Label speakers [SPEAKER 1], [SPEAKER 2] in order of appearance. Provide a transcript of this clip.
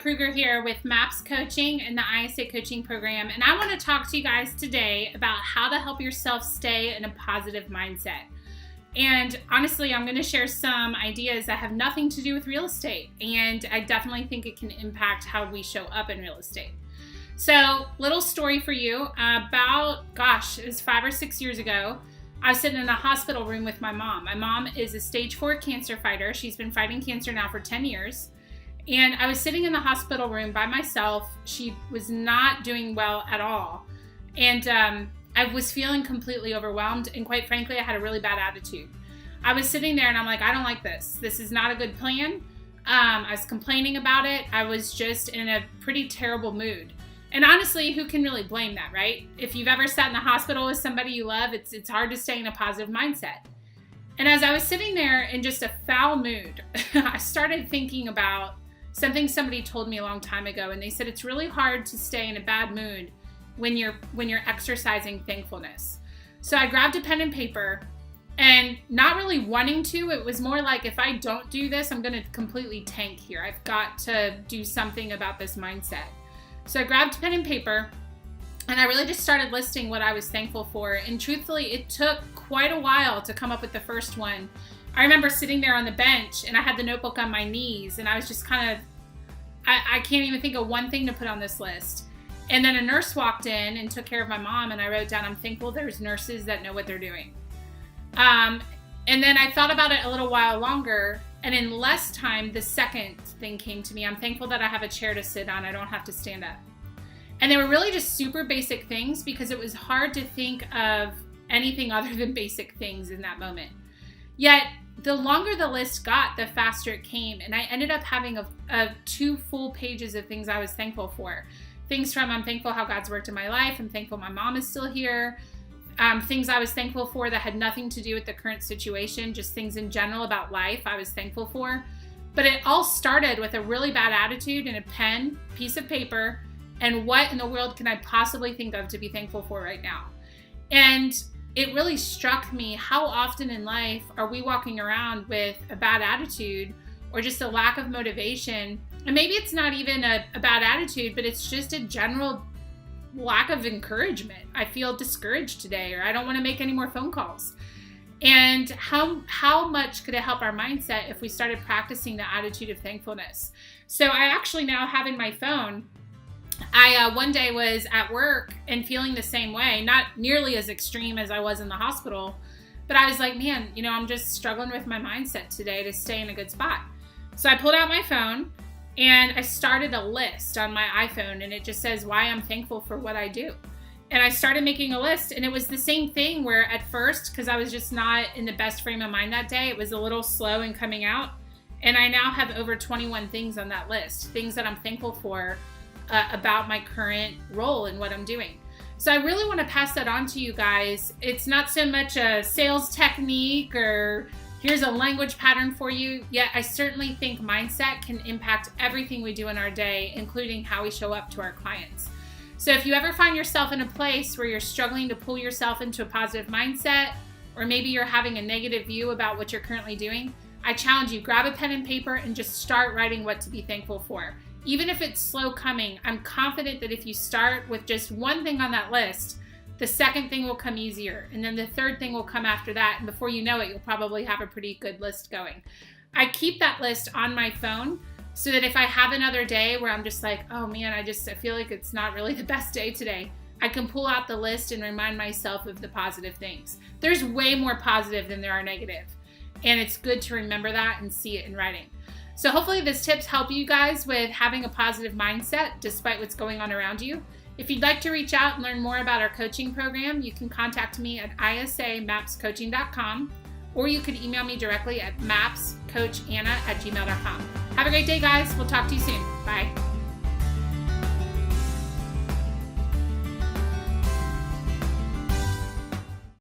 [SPEAKER 1] Kruger here with MAPS Coaching and the ISA Coaching Program, and I want to talk to you guys today about how to help yourself stay in a positive mindset. And honestly, I'm going to share some ideas that have nothing to do with real estate, and I definitely think it can impact how we show up in real estate. So, little story for you. It was 5 or 6 years ago, I was sitting in a hospital room with my mom. My mom is a stage 4 cancer fighter. She's been fighting cancer now for 10 years. And I was sitting in the hospital room by myself. She was not doing well at all. And I was feeling completely overwhelmed. And quite frankly, I had a really bad attitude. I was sitting there and I'm like, I don't like this. This is not a good plan. I was complaining about it. I was just in a pretty terrible mood. And honestly, who can really blame that, right? If you've ever sat in the hospital with somebody you love, it's hard to stay in a positive mindset. And as I was sitting there in just a foul mood, I started thinking about something somebody told me a long time ago, and they said it's really hard to stay in a bad mood when you're exercising thankfulness. So I grabbed a pen and paper, and not really wanting to, it was more like, if I don't do this, I'm going to completely tank here. I've got to do something about this mindset. So I grabbed pen and paper, and I really just started listing what I was thankful for. And truthfully, it took quite a while to come up with the first one. I remember sitting there on the bench, and I had the notebook on my knees, and I was just kind of, I can't even think of one thing to put on this list. And then a nurse walked in and took care of my mom, and I wrote down, I'm thankful there's nurses that know what they're doing. And then I thought about it a little while longer, and in less time, the second thing came to me. I'm thankful that I have a chair to sit on. I don't have to stand up. And they were really just super basic things, because it was hard to think of anything other than basic things in that moment. Yet, the longer the list got, the faster it came. And I ended up having 2 full pages of things I was thankful for. Things from, I'm thankful how God's worked in my life. I'm thankful my mom is still here. Things I was thankful for that had nothing to do with the current situation, just things in general about life I was thankful for. But it all started with a really bad attitude and a pen, piece of paper, and what in the world can I possibly think of to be thankful for right now? And it really struck me, how often in life are we walking around with a bad attitude or just a lack of motivation? And maybe it's not even a bad attitude, but it's just a general lack of encouragement. I feel discouraged today, or I don't want to make any more phone calls. And how much could it help our mindset if we started practicing the attitude of thankfulness? So I actually now have in my phone, I one day was at work and feeling the same way, not nearly as extreme as I was in the hospital, but I was like, man, I'm just struggling with my mindset today to stay in a good spot. So I pulled out my phone and I started a list on my iPhone, and it just says why I'm thankful for what I do. And I started making a list, and it was the same thing where at first, because I was just not in the best frame of mind that day, it was a little slow in coming out. And I now have over 21 things on that list, things that I'm thankful for about my current role and what I'm doing. So I really want to pass that on to you guys. It's not so much a sales technique or here's a language pattern for you, yet I certainly think mindset can impact everything we do in our day, including how we show up to our clients. So if you ever find yourself in a place where you're struggling to pull yourself into a positive mindset, or maybe you're having a negative view about what you're currently doing, I challenge you, grab a pen and paper and just start writing what to be thankful for. Even if it's slow coming, I'm confident that if you start with just one thing on that list, the second thing will come easier, and then the third thing will come after that, and before you know it, you'll probably have a pretty good list going. I keep that list on my phone so that if I have another day where I'm just like, oh man, I feel like it's not really the best day today, I can pull out the list and remind myself of the positive things. There's way more positive than there are negative, and it's good to remember that and see it in writing. So hopefully this tips help you guys with having a positive mindset despite what's going on around you. If you'd like to reach out and learn more about our coaching program, you can contact me at isamapscoaching.com, or you could email me directly at mapscoachanna@gmail.com. Have a great day, guys. We'll talk to you soon. Bye.